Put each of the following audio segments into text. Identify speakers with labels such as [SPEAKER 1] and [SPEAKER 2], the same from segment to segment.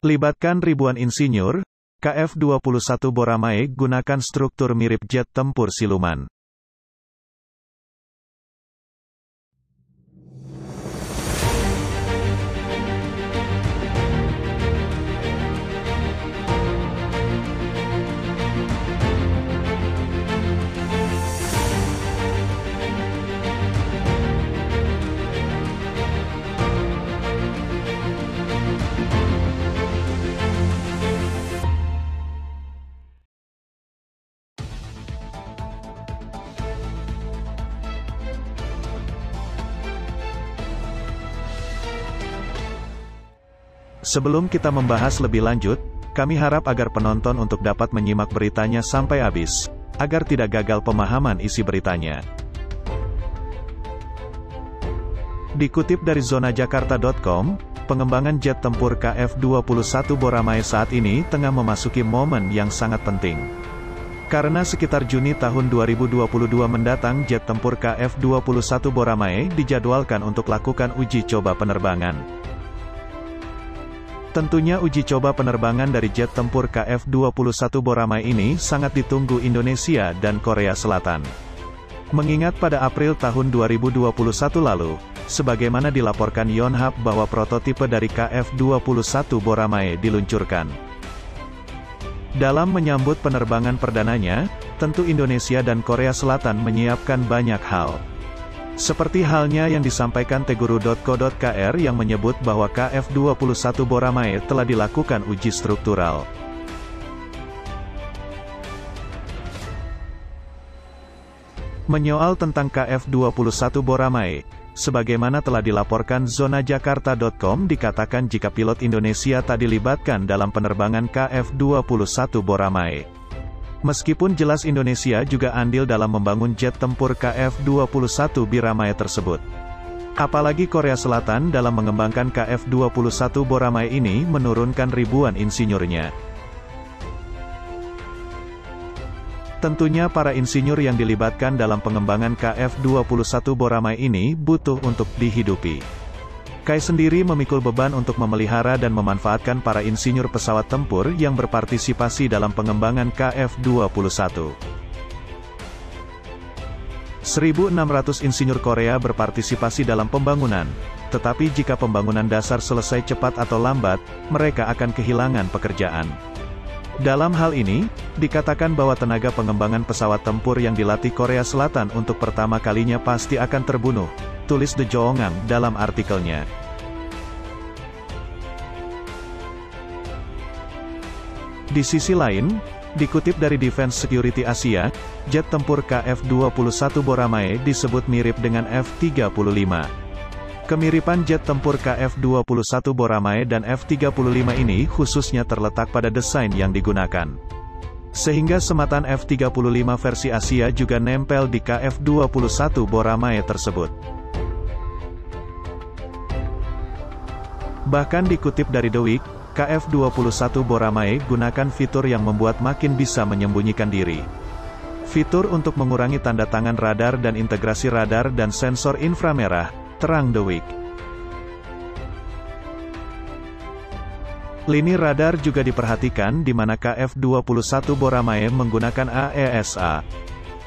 [SPEAKER 1] Libatkan ribuan insinyur, KF-21 Boramae gunakan struktur mirip jet tempur siluman. Sebelum kita membahas lebih lanjut, kami harap agar penonton untuk dapat menyimak beritanya sampai habis, agar tidak gagal pemahaman isi beritanya. Dikutip dari zonajakarta.com, pengembangan jet tempur KF-21 Boramae saat ini tengah memasuki momen yang sangat penting. Karena sekitar Juni tahun 2022 mendatang jet tempur KF-21 Boramae dijadwalkan untuk lakukan uji coba penerbangan. Tentunya uji coba penerbangan dari jet tempur KF-21 Boramae ini sangat ditunggu Indonesia dan Korea Selatan. Mengingat pada April tahun 2021 lalu, sebagaimana dilaporkan Yonhap bahwa prototipe dari KF-21 Boramae diluncurkan. Dalam menyambut penerbangan perdananya, tentu Indonesia dan Korea Selatan menyiapkan banyak hal. Seperti halnya yang disampaikan teguru.co.kr yang menyebut bahwa KF-21 Boramae telah dilakukan uji struktural. Menyoal tentang KF-21 Boramae, sebagaimana telah dilaporkan zonajakarta.com dikatakan jika pilot Indonesia tak dilibatkan dalam penerbangan KF-21 Boramae. Meskipun jelas Indonesia juga andil dalam membangun jet tempur KF-21 Boramae tersebut. Apalagi Korea Selatan dalam mengembangkan KF-21 Boramae ini menurunkan ribuan insinyurnya. Tentunya para insinyur yang dilibatkan dalam pengembangan KF-21 Boramae ini butuh untuk dihidupi. KAI sendiri memikul beban untuk memelihara dan memanfaatkan para insinyur pesawat tempur yang berpartisipasi dalam pengembangan KF-21. 1.600 insinyur Korea berpartisipasi dalam pembangunan, tetapi jika pembangunan dasar selesai cepat atau lambat, mereka akan kehilangan pekerjaan. Dalam hal ini, dikatakan bahwa tenaga pengembangan pesawat tempur yang dilatih Korea Selatan untuk pertama kalinya pasti akan terbunuh, tulis The Joongang dalam artikelnya. Di sisi lain, dikutip dari Defense Security Asia, jet tempur KF-21 Boramae disebut mirip dengan F-35. Kemiripan jet tempur KF-21 Boramae dan F-35 ini khususnya terletak pada desain yang digunakan. Sehingga sematan F-35 versi Asia juga nempel di KF-21 Boramae tersebut. Bahkan dikutip dari The Week, KF-21 Boramae gunakan fitur yang membuat makin bisa menyembunyikan diri. Fitur untuk mengurangi tanda tangan radar dan integrasi radar dan sensor inframerah, terang The Week. Lini radar juga diperhatikan di mana KF-21 Boramae menggunakan AESA.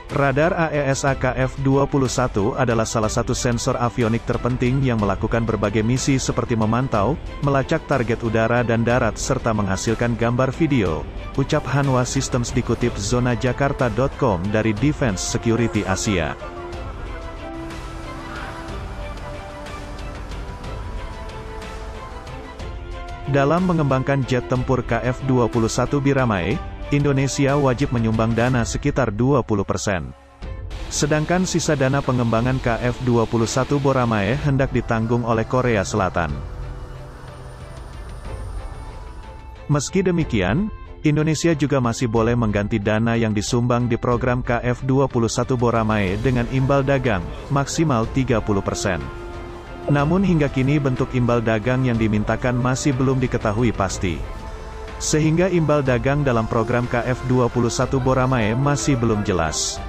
[SPEAKER 1] Radar AESA KF-21 adalah salah satu sensor avionik terpenting yang melakukan berbagai misi seperti memantau, melacak target udara dan darat serta menghasilkan gambar video, ucap Hanwha Systems dikutip zonajakarta.com dari Defense Security Asia. Dalam mengembangkan jet tempur KF-21 Boramae, Indonesia wajib menyumbang dana sekitar 20%. Sedangkan sisa dana pengembangan KF-21 Boramae hendak ditanggung oleh Korea Selatan. Meski demikian, Indonesia juga masih boleh mengganti dana yang disumbang di program KF-21 Boramae dengan imbal dagang, maksimal 30%. Namun hingga kini bentuk imbal dagang yang dimintakan masih belum diketahui pasti. Sehingga imbal dagang dalam program KF-21 Boramae masih belum jelas.